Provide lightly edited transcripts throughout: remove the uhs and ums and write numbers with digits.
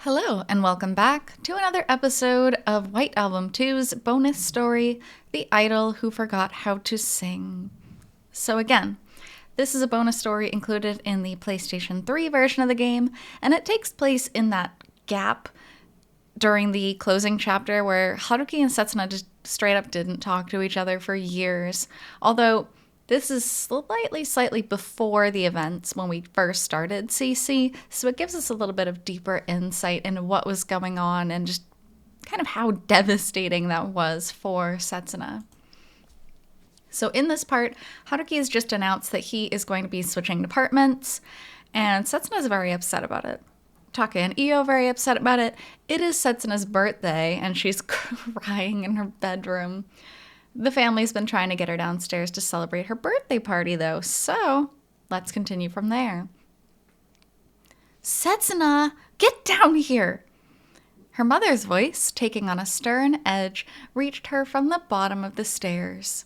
Hello, and welcome back to another episode of White Album 2's bonus story, The Idol Who Forgot How to Sing. So again, this is a bonus story included in the PlayStation 3 version of the game, and it takes place in that gap during the closing chapter where Haruki and Setsuna just straight up didn't talk to each other for years. Although this is slightly before the events when we first started CC, so it gives us a little bit of deeper insight into what was going on and just kind of how devastating that was for Setsuna. So in this part, Haruki has just announced that he is going to be switching departments, and Setsuna is very upset about it. Taka and Io very upset about it. It is Setsuna's birthday, and she's crying in her bedroom. The family's been trying to get her downstairs to celebrate her birthday party, though, so let's continue from there. Setsuna, get down here! Her mother's voice, taking on a stern edge, reached her from the bottom of the stairs.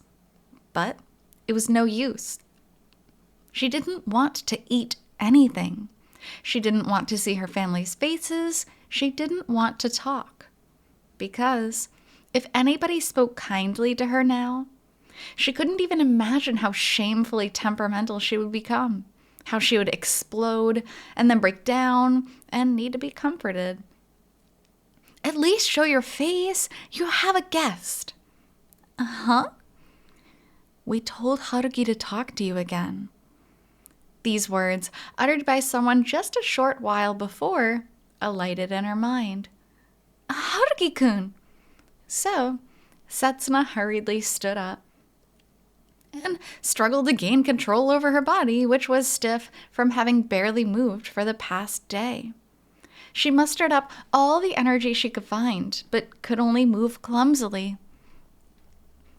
But it was no use. She didn't want to eat anything. She didn't want to see her family's faces. She didn't want to talk. Because if anybody spoke kindly to her now, she couldn't even imagine how shamefully temperamental she would become, how she would explode and then break down and need to be comforted. At least show your face. You have a guest. Uh-huh. We told Haruki to talk to you again. These words, uttered by someone just a short while before, alighted in her mind. Haruki-kun! So, Setsuna hurriedly stood up and struggled to gain control over her body, which was stiff from having barely moved for the past day. She mustered up all the energy she could find, but could only move clumsily.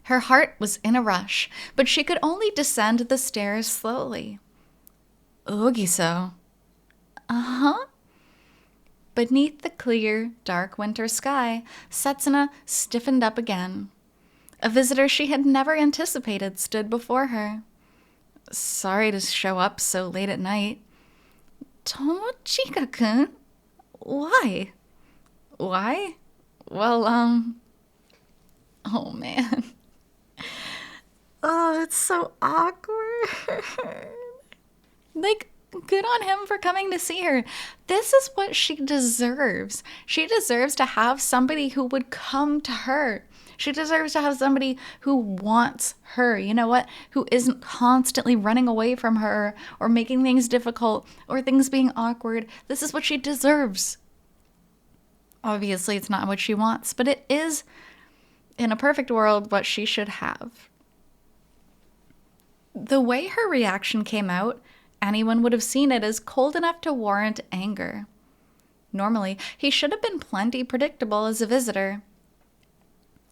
Her heart was in a rush, but she could only descend the stairs slowly. Ogiso. Uh-huh. Beneath the clear, dark winter sky, Setsuna stiffened up again. A visitor she had never anticipated stood before her. Sorry to show up so late at night. Tomochika-kun? Why? Why? Well, oh man. Oh, it's so awkward. Like, good on him for coming to see her. This is what she deserves. She deserves to have somebody who would come to her. She deserves to have somebody who wants her, you know what? Who isn't constantly running away from her or making things difficult or things being awkward. This is what she deserves. Obviously, it's not what she wants, but it is, in a perfect world, what she should have. The way her reaction came out, anyone would have seen it as cold enough to warrant anger. Normally, he should have been plenty predictable as a visitor.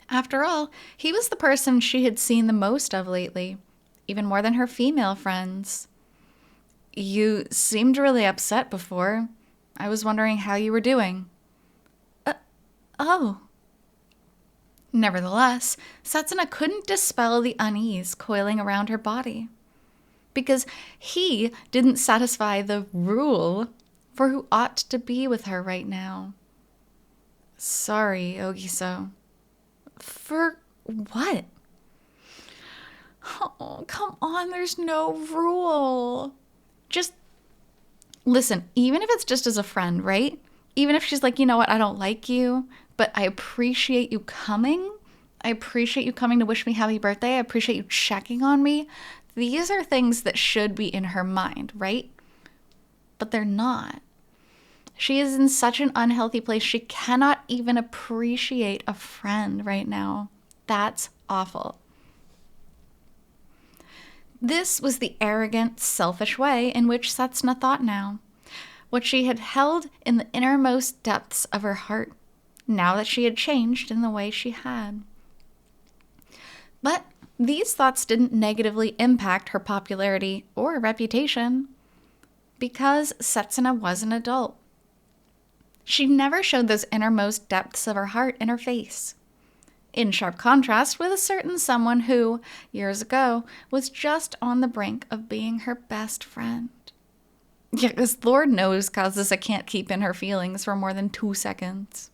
After all, he was the person she had seen the most of lately, even more than her female friends. You seemed really upset before. I was wondering how you were doing. Oh. Nevertheless, Setsuna couldn't dispel the unease coiling around her body. Because he didn't satisfy the rule for who ought to be with her right now. Sorry, Ogiso. For what? Oh, come on, there's no rule. Just listen, even if it's just as a friend, right? Even if she's like, you know what, I don't like you, but I appreciate you coming. I appreciate you coming to wish me happy birthday. I appreciate you checking on me. These are things that should be in her mind, right? But they're not. She is in such an unhealthy place. She cannot even appreciate a friend right now. That's awful. This was the arrogant, selfish way in which Setsuna thought now. What she had held in the innermost depths of her heart, now that she had changed in the way she had. But these thoughts didn't negatively impact her popularity or reputation, because Setsuna was an adult. She never showed those innermost depths of her heart in her face. In sharp contrast with a certain someone who, years ago, was just on the brink of being her best friend. Yeah, because Lord knows Kazusa can't keep in her feelings for more than 2 seconds.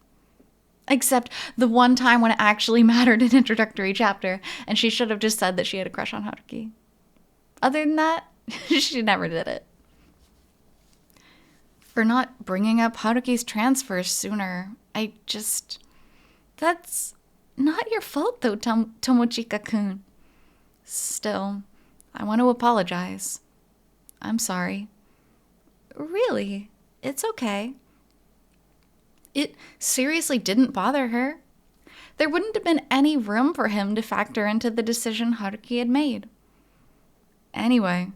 Except the one time when it actually mattered in introductory chapter, and she should have just said that she had a crush on Haruki. Other than that, she never did it. For not bringing up Haruki's transfer sooner, that's not your fault though, Tomochika-kun. Still, I want to apologize. I'm sorry. Really, it's okay. It seriously didn't bother her. There wouldn't have been any room for him to factor into the decision Haruki had made. Anyway,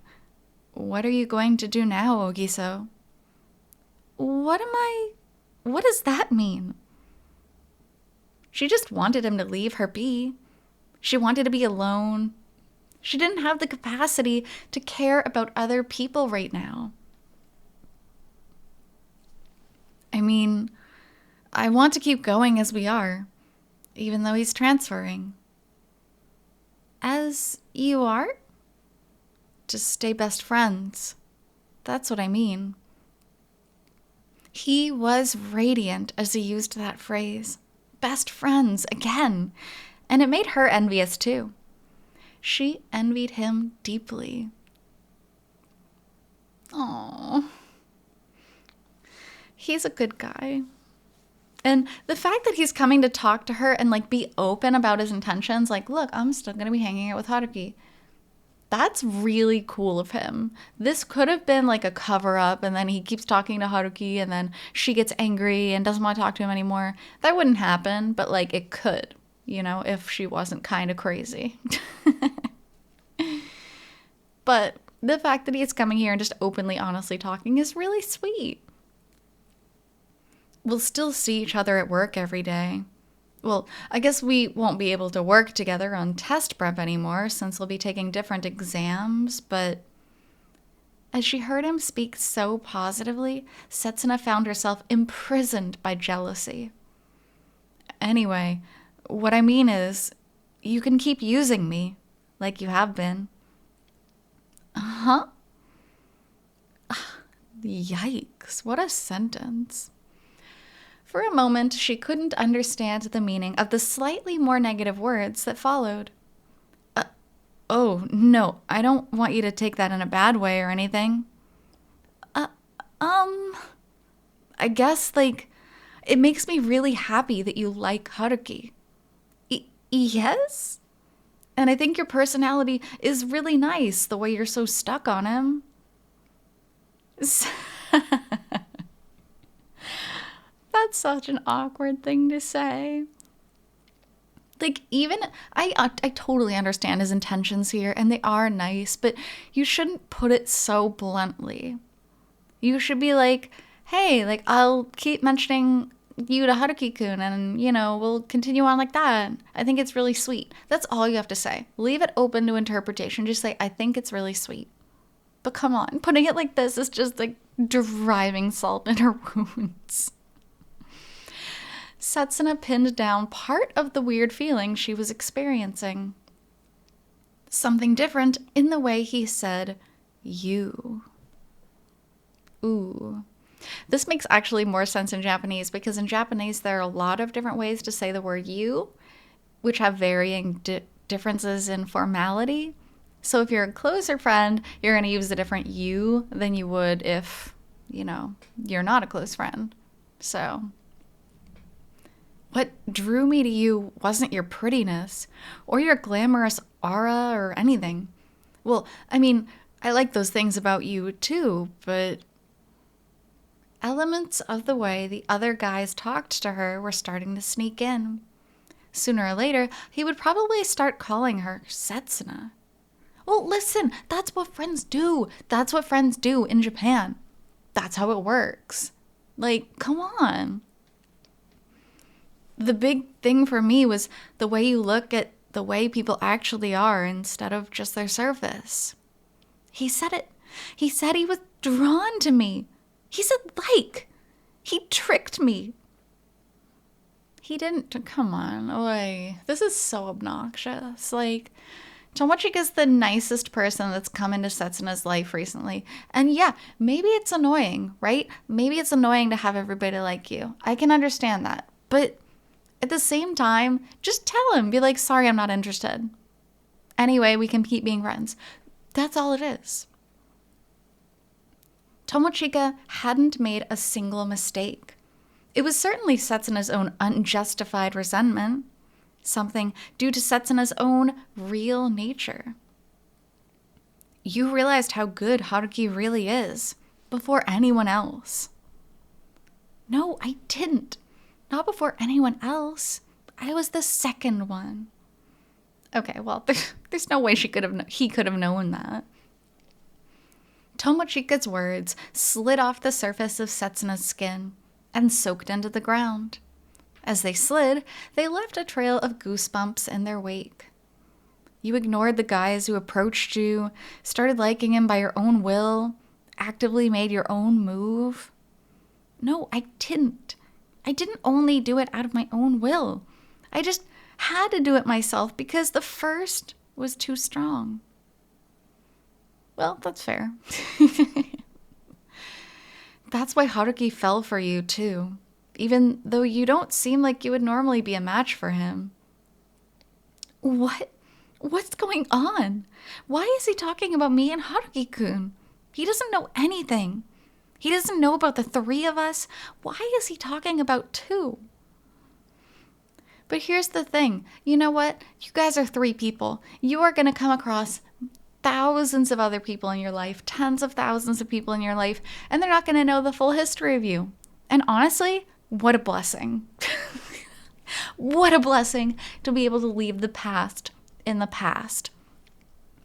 what are you going to do now, Ogiso? What does that mean? She just wanted him to leave her be. She wanted to be alone. She didn't have the capacity to care about other people right now. I mean, I want to keep going as we are, even though he's transferring. As you are? Just stay best friends. That's what I mean. He was radiant as he used that phrase. Best friends, again. And it made her envious too. She envied him deeply. Aww. He's a good guy. And the fact that he's coming to talk to her and like be open about his intentions, like, look, I'm still going to be hanging out with Haruki. That's really cool of him. This could have been like a cover up and then he keeps talking to Haruki and then she gets angry and doesn't want to talk to him anymore. That wouldn't happen, but like it could, if she wasn't kind of crazy. But the fact that he's coming here and just openly, honestly talking is really sweet. We'll still see each other at work every day. Well, I guess we won't be able to work together on test prep anymore since we'll be taking different exams, but as she heard him speak so positively, Setsuna found herself imprisoned by jealousy. Anyway, what I mean is, you can keep using me, like you have been. Huh? Yikes, what a sentence. For a moment, she couldn't understand the meaning of the slightly more negative words that followed. Oh, no, I don't want you to take that in a bad way or anything. I guess, it makes me really happy that you like Haruki. Yes? And I think your personality is really nice, the way you're so stuck on him. That's such an awkward thing to say. I totally understand his intentions here, and they are nice, but you shouldn't put it so bluntly. You should be like, hey, I'll keep mentioning you to Haruki-kun, and, we'll continue on like that. I think it's really sweet. That's all you have to say. Leave it open to interpretation. Just say, I think it's really sweet. But come on, putting it like this is just, driving salt in her wounds. Setsuna pinned down part of the weird feeling she was experiencing. Something different in the way he said, you. Ooh. This makes actually more sense in Japanese because in Japanese there are a lot of different ways to say the word you, which have varying differences in formality. So if you're a closer friend, you're going to use a different you than you would if, you're not a close friend. So what drew me to you wasn't your prettiness or your glamorous aura or anything. Well, I mean, I like those things about you too, but elements of the way the other guys talked to her were starting to sneak in. Sooner or later, he would probably start calling her Setsuna. Well, listen, that's what friends do. That's what friends do in Japan. That's how it works. Come on. The big thing for me was the way you look at the way people actually are instead of just their surface. He said it. He said he was drawn to me. He said He tricked me. He didn't. Come on. This is so obnoxious. Tomochika's the nicest person that's come into Setsuna's life recently. And yeah, maybe it's annoying, right? Maybe it's annoying to have everybody like you. I can understand that. But at the same time, just tell him. Be like, sorry, I'm not interested. Anyway, we can keep being friends. That's all it is. Tomochika hadn't made a single mistake. It was certainly Setsuna's own unjustified resentment, something due to Setsuna's own real nature. You realized how good Haruki really is before anyone else. No, I didn't. Not before anyone else. I was the second one. Okay, well, there's no way he could have known that. Tomochika's words slid off the surface of Setsuna's skin and soaked into the ground. As they slid, they left a trail of goosebumps in their wake. You ignored the guys who approached you, started liking him by your own will, actively made your own move. No, I didn't. I didn't only do it out of my own will. I just had to do it myself because the first was too strong. Well, that's fair. That's why Haruki fell for you, too, even though you don't seem like you would normally be a match for him. What's going on? Why is he talking about me and Haruki-kun? He doesn't know anything. He doesn't know about the three of us. Why is he talking about two? But here's the thing. You know what? You guys are three people. You are going to come across thousands of other people in your life, tens of thousands of people in your life, and they're not going to know the full history of you. And honestly, what a blessing. What a blessing to be able to leave the past in the past.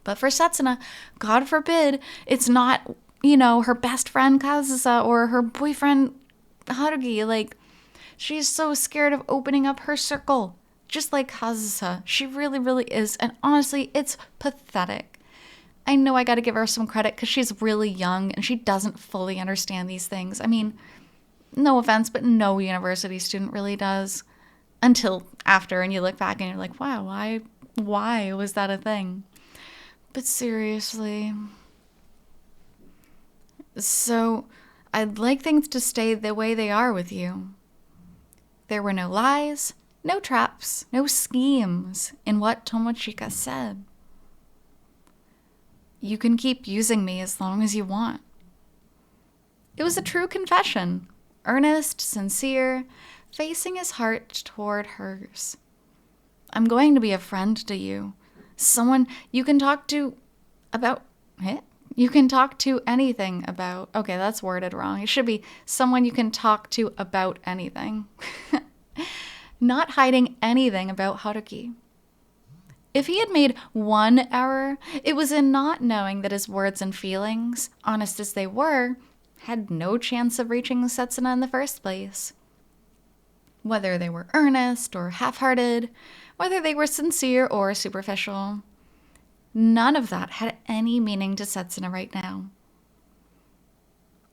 But for Setsuna, God forbid, it's not, her best friend Kazusa or her boyfriend Haruki. Like, she's so scared of opening up her circle, just like Kazusa. She really, really is. And honestly, it's pathetic. I know I got to give her some credit because she's really young and she doesn't fully understand these things. I mean, no offense, but no university student really does until after, and you look back and you're like, wow, why was that a thing? But seriously. So I'd like things to stay the way they are with you. There were no lies, no traps, no schemes in what Tomochika said. You can keep using me as long as you want. It was a true confession, earnest, sincere, facing his heart toward hers. I'm going to be a friend to you, someone you can talk to about it. You can talk to anything about. Okay, that's worded wrong. It should be someone you can talk to about anything. Not hiding anything about Haruki. If he had made one error, it was in not knowing that his words and feelings, honest as they were, had no chance of reaching Setsuna in the first place. Whether they were earnest or half-hearted, whether they were sincere or superficial, none of that had any meaning to Setsuna right now.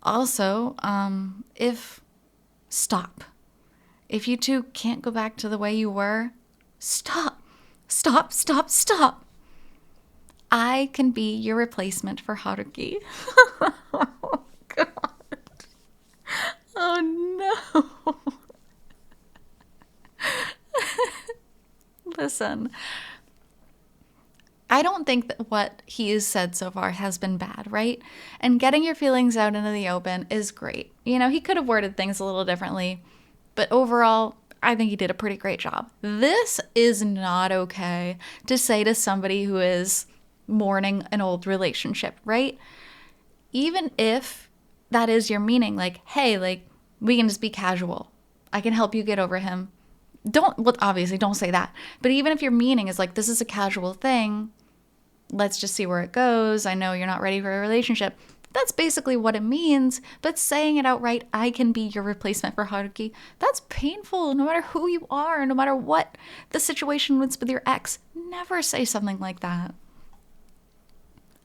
Also, stop. If you two can't go back to the way you were, stop. Stop, stop, stop. I can be your replacement for Haruki. Oh, God. Oh, no. Listen, I don't think that what he has said so far has been bad, right? And getting your feelings out into the open is great. He could have worded things a little differently, but overall, I think he did a pretty great job. This is not okay to say to somebody who is mourning an old relationship, right? Even if that is your meaning, like, hey, like, we can just be casual. I can help you get over him. Obviously don't say that. But even if your meaning is like, this is a casual thing, let's just see where it goes. I know you're not ready for a relationship. That's basically what it means. But saying it outright, I can be your replacement for Haruki, that's painful no matter who you are, no matter what the situation was with your ex. Never say something like that.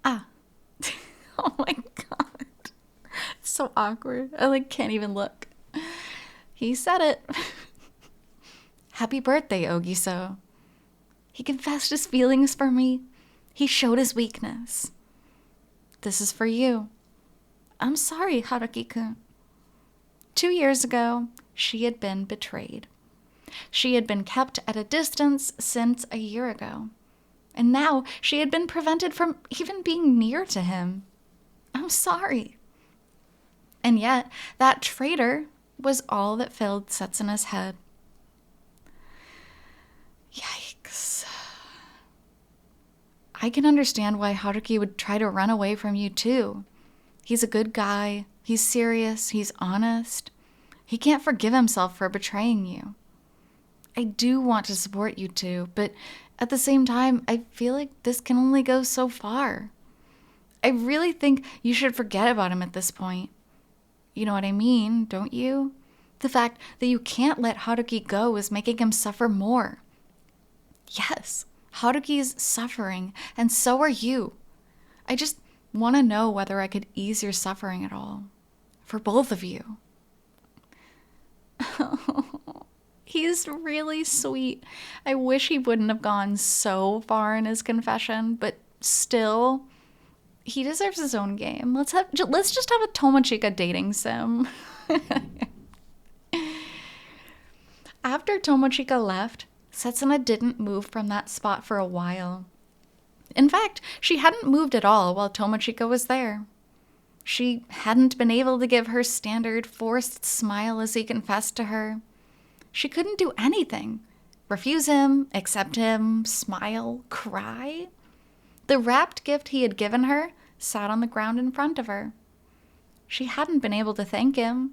Oh my God. It's so awkward. I can't even look. He said it. Happy birthday, Ogiso. He confessed his feelings for me. He showed his weakness. This is for you. I'm sorry, Haruki-kun. 2 years ago, she had been betrayed. She had been kept at a distance since a year ago. And now she had been prevented from even being near to him. I'm sorry. And yet, that traitor was all that filled Setsuna's head. Yikes. I can understand why Haruki would try to run away from you too. He's a good guy. He's serious. He's honest. He can't forgive himself for betraying you. I do want to support you two, but at the same time, I feel like this can only go so far. I really think you should forget about him at this point. You know what I mean, don't you? The fact that you can't let Haruki go is making him suffer more. Yes, Haruki's suffering, and so are you. I just want to know whether I could ease your suffering at all. For both of you. He's really sweet. I wish he wouldn't have gone so far in his confession, but still, he deserves his own game. Let's just have a Tomochika dating sim. After Tomochika left, Setsuna didn't move from that spot for a while. In fact, she hadn't moved at all while Tomochika was there. She hadn't been able to give her standard forced smile as he confessed to her. She couldn't do anything. Refuse him, accept him, smile, cry. The wrapped gift he had given her sat on the ground in front of her. She hadn't been able to thank him.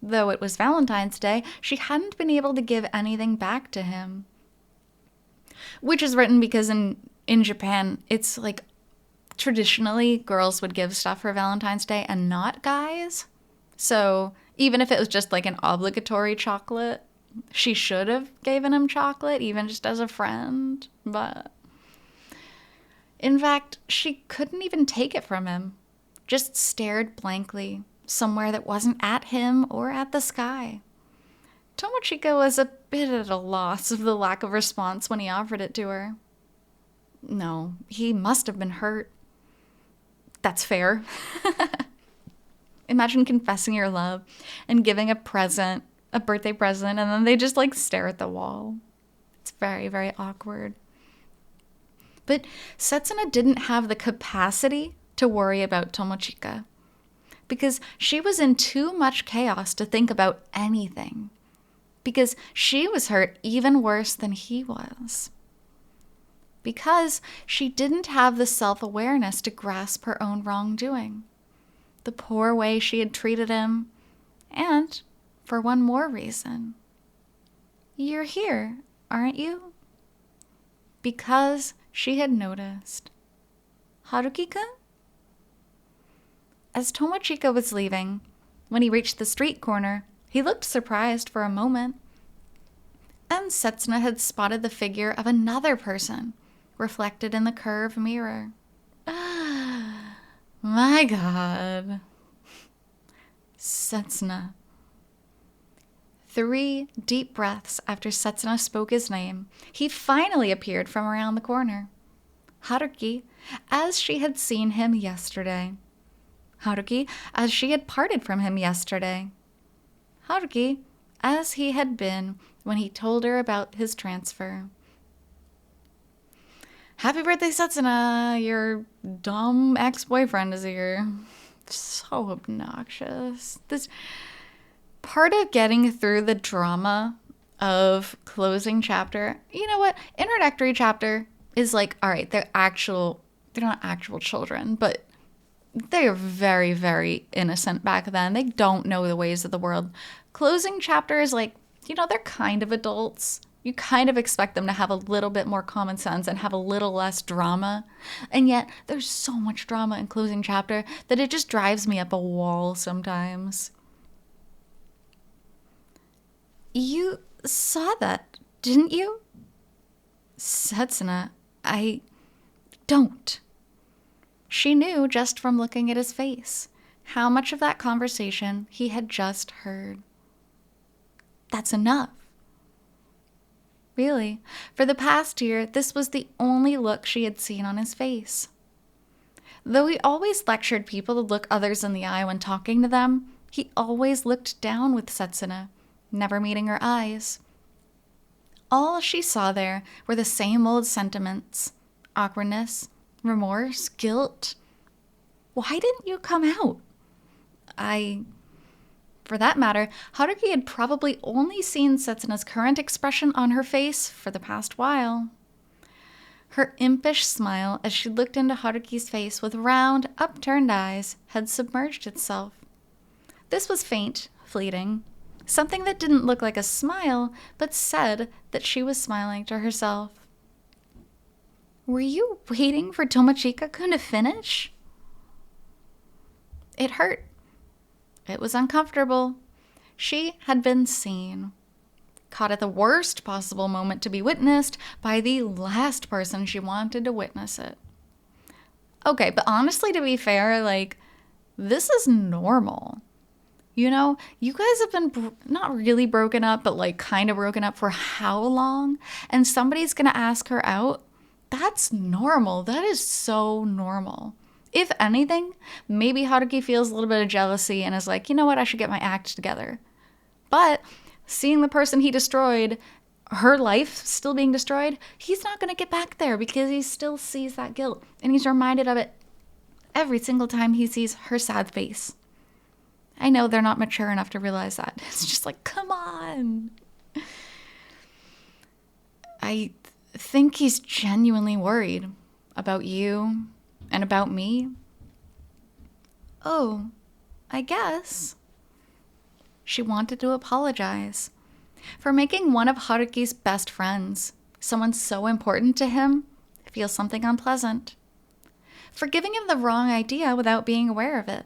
Though it was Valentine's Day, she hadn't been able to give anything back to him. Which is written because in Japan, it's like traditionally girls would give stuff for Valentine's Day and not guys. So even if it was just like an obligatory chocolate, she should have given him chocolate, even just as a friend. But in fact, she couldn't even take it from him. Just stared blankly, somewhere that wasn't at him or at the sky. Tomochika was a bit at a loss of the lack of response when he offered it to her. No, he must have been hurt. That's fair. Imagine confessing your love and giving a present, a birthday present, and then they just like stare at the wall. It's very, very awkward. But Setsuna didn't have the capacity to worry about Tomochika because she was in too much chaos to think about anything. Because she was hurt even worse than he was. Because she didn't have the self-awareness to grasp her own wrongdoing. The poor way she had treated him. And for one more reason. You're here, aren't you? Because she had noticed. Haruki-kun? As Tomochika was leaving, when he reached the street corner, he looked surprised for a moment. And Setsuna had spotted the figure of another person, reflected in the curved mirror. My God. Setsuna. 3 deep breaths after Setsuna spoke his name, he finally appeared from around the corner. Haruki, as she had seen him yesterday. Haruki, as she had parted from him yesterday. Haruki, as he had been when he told her about his transfer. Happy birthday, Setsuna! Your dumb ex-boyfriend is here. So obnoxious. This part of getting through the drama of closing chapter, you know what? Introductory chapter is like, all right, they're not actual children, but they are very, very innocent back then. They don't know the ways of the world. Closing chapter is like, they're kind of adults. You kind of expect them to have a little bit more common sense and have a little less drama. And yet, there's so much drama in closing chapter that it just drives me up a wall sometimes. You saw that, didn't you? Setsuna, I don't. She knew just from looking at his face how much of that conversation he had just heard. That's enough. Really. For the past year, this was the only look she had seen on his face. Though he always lectured people to look others in the eye when talking to them, he always looked down with Setsuna, never meeting her eyes. All she saw there were the same old sentiments: awkwardness, remorse, guilt. Why didn't you come out? For that matter, Haruki had probably only seen Setsuna's current expression on her face for the past while. Her impish smile as she looked into Haruki's face with round, upturned eyes had submerged itself. This was faint, fleeting, something that didn't look like a smile, but said that she was smiling to herself. Were you waiting for Tomochika-kun to finish? It hurt. It was uncomfortable. She had been seen. Caught at the worst possible moment to be witnessed by the last person she wanted to witness it. Okay, but honestly, to be fair, this is normal. You know, you guys have been not really broken up, but kind of broken up for how long? And somebody's going to ask her out? That's normal. That is so normal. If anything, maybe Haruki feels a little bit of jealousy and is like, you know what, I should get my act together. But seeing the person he destroyed, her life still being destroyed, he's not going to get back there because he still sees that guilt. And he's reminded of it every single time he sees her sad face. I know they're not mature enough to realize that. It's just like, come on. I think he's genuinely worried about you and about me. Oh, I guess. She wanted to apologize for making one of Haruki's best friends, someone so important to him, feel something unpleasant. For giving him the wrong idea without being aware of it.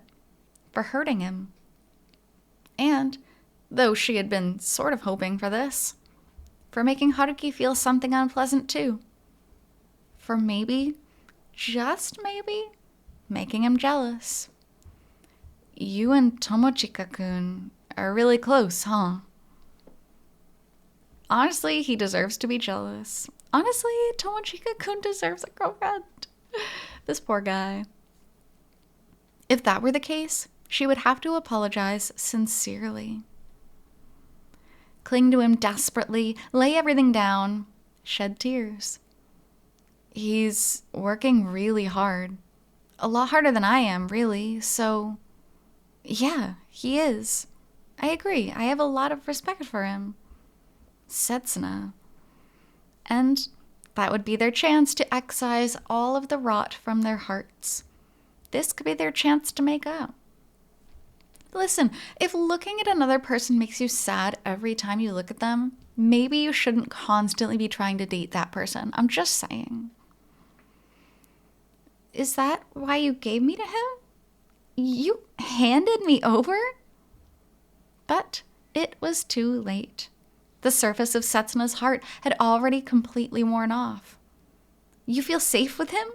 For hurting him. And, though she had been sort of hoping for this, for making Haruki feel something unpleasant too. For maybe, just maybe, making him jealous. You and Tomochika-kun are really close, huh? Honestly, he deserves to be jealous. Honestly, Tomochika-kun deserves a girlfriend. This poor guy. If that were the case, she would have to apologize sincerely. Cling to him desperately, lay everything down, shed tears. He's working really hard. A lot harder than I am, really, so yeah, he is. I agree. I have a lot of respect for him. Setsuna. And that would be their chance to excise all of the rot from their hearts. This could be their chance to make up. Listen, if looking at another person makes you sad every time you look at them, maybe you shouldn't constantly be trying to date that person. I'm just saying. Is that why you gave me to him? You handed me over? But it was too late. The surface of Setsuna's heart had already completely worn off. You feel safe with him?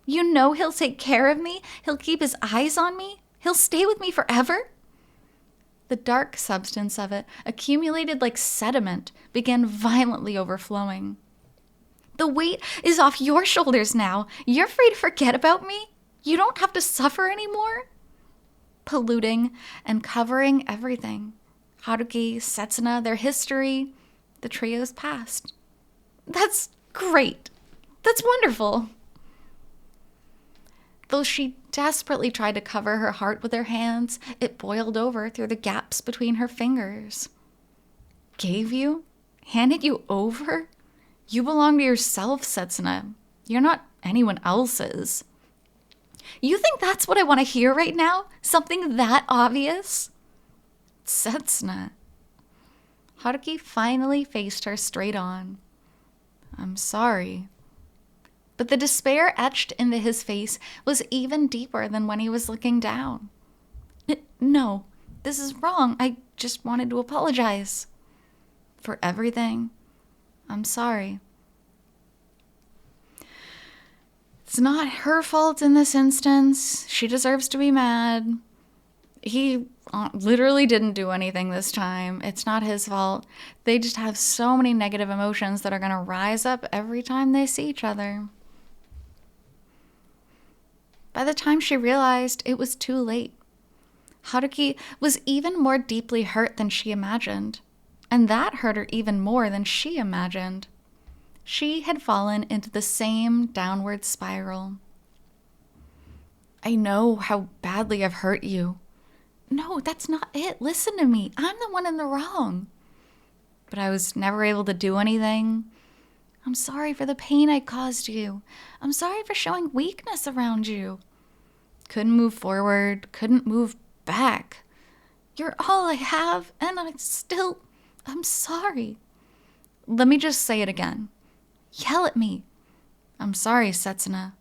You know he'll take care of me? He'll keep his eyes on me? He'll stay with me forever? The dark substance of it, accumulated like sediment, began violently overflowing. The weight is off your shoulders now. You're free to forget about me. You don't have to suffer anymore. Polluting and covering everything. Haruki, Setsuna, their history, the trio's past. That's great. That's wonderful. Though she desperately tried to cover her heart with her hands, it boiled over through the gaps between her fingers. Gave you? Handed you over? You belong to yourself, Setsuna. You're not anyone else's. You think that's what I want to hear right now? Something that obvious? Setsuna. Haruki finally faced her straight on. I'm sorry. But the despair etched into his face was even deeper than when he was looking down. No, this is wrong. I just wanted to apologize. For everything. I'm sorry. It's not her fault in this instance. She deserves to be mad. He literally didn't do anything this time. It's not his fault. They just have so many negative emotions that are going to rise up every time they see each other. By the time she realized, it was too late. Haruki was even more deeply hurt than she imagined, and that hurt her even more than she imagined. She had fallen into the same downward spiral. I know how badly I've hurt you. No, that's not it. Listen to me. I'm the one in the wrong. But I was never able to do anything. I'm sorry for the pain I caused you. I'm sorry for showing weakness around you. Couldn't move forward, couldn't move back. You're all I have, and I'm sorry. Let me just say it again. Yell at me. I'm sorry, Setsuna.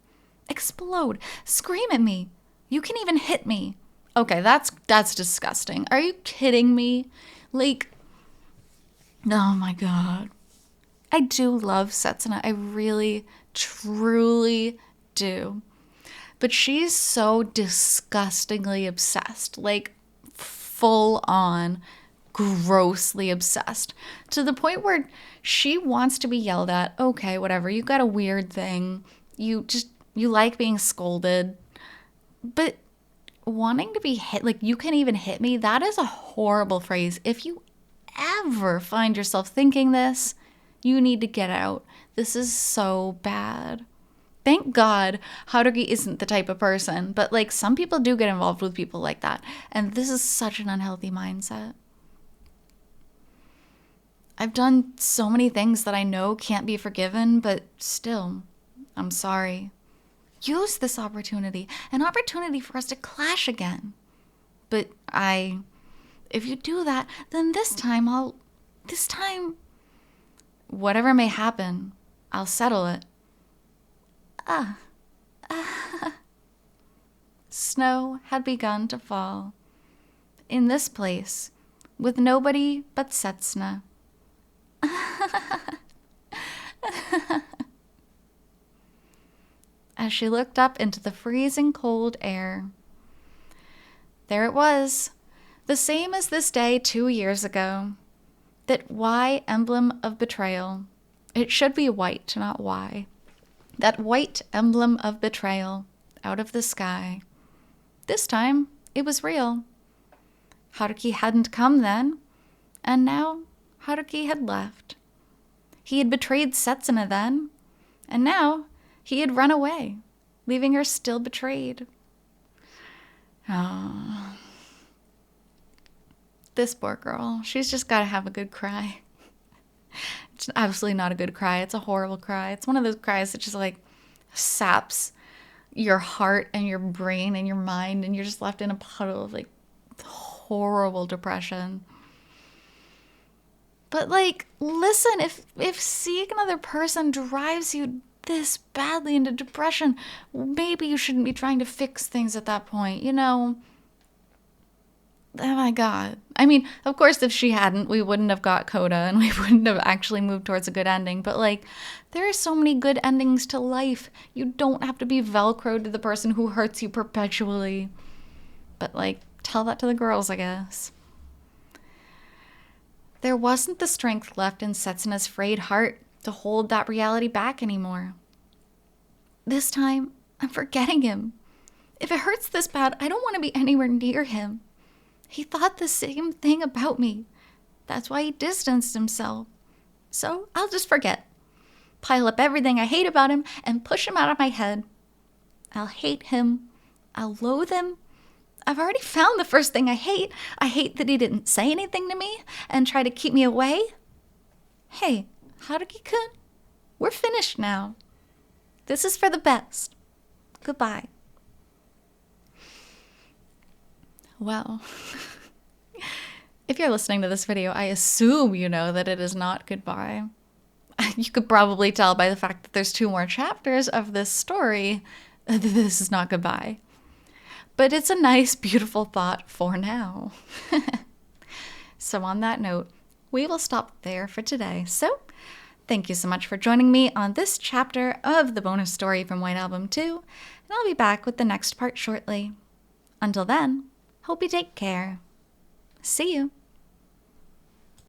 Explode. Scream at me. You can even hit me. Okay, that's disgusting. Are you kidding me? Like, oh my god. I do love Setsuna. I really, truly do. But she's so disgustingly obsessed. Like, full on, grossly obsessed. To the point where she wants to be yelled at. Okay, whatever. You got a weird thing. You like being scolded. But wanting to be hit, like, you can even hit me, that is a horrible phrase. If you ever find yourself thinking this, you need to get out. This is so bad. Thank God Haruki isn't the type of person, but like some people do get involved with people like that. And this is such an unhealthy mindset. I've done so many things that I know can't be forgiven, but still, I'm sorry. Use this opportunity, an opportunity for us to clash again. But if you do that, then this time, whatever may happen, I'll settle it. Snow had begun to fall. In this place, with nobody but Setsuna. As she looked up into the freezing cold air. There it was, the same as this day 2 years ago. That Y emblem of betrayal. It should be white, not Y. That white emblem of betrayal out of the sky. This time, it was real. Haruki hadn't come then, and now Haruki had left. He had betrayed Setsuna then, and now he had run away, leaving her still betrayed. Oh. This poor girl, she's just got to have a good cry. It's absolutely not a good cry. It's a horrible cry. It's one of those cries that just like saps your heart and your brain and your mind, and you're just left in a puddle of like horrible depression. But like, listen, if seeing another person drives you this badly into depression, maybe you shouldn't be trying to fix things at that point, you know? Oh my god. I mean, of course, if she hadn't, we wouldn't have got Coda and we wouldn't have actually moved towards a good ending. But like, there are so many good endings to life. You don't have to be Velcroed to the person who hurts you perpetually. But like, tell that to the girls, I guess. There wasn't the strength left in Setsuna's frayed heart to hold that reality back anymore. This time, I'm forgetting him. If it hurts this bad, I don't want to be anywhere near him. He thought the same thing about me. That's why he distanced himself. So I'll just forget. Pile up everything I hate about him and push him out of my head. I'll hate him. I'll loathe him. I've already found the first thing I hate. I hate that he didn't say anything to me and try to keep me away. Hey, Haruki-kun, we're finished now. This is for the best. Goodbye. Well, if you're listening to this video, I assume you know that it is not goodbye. You could probably tell by the fact that there's 2 more chapters of this story that this is not goodbye. But it's a nice, beautiful thought for now. So on that note, we will stop there for today. So thank you so much for joining me on this chapter of the bonus story from White Album 2, and I'll be back with the next part shortly. Until then, Hope you take care. See you.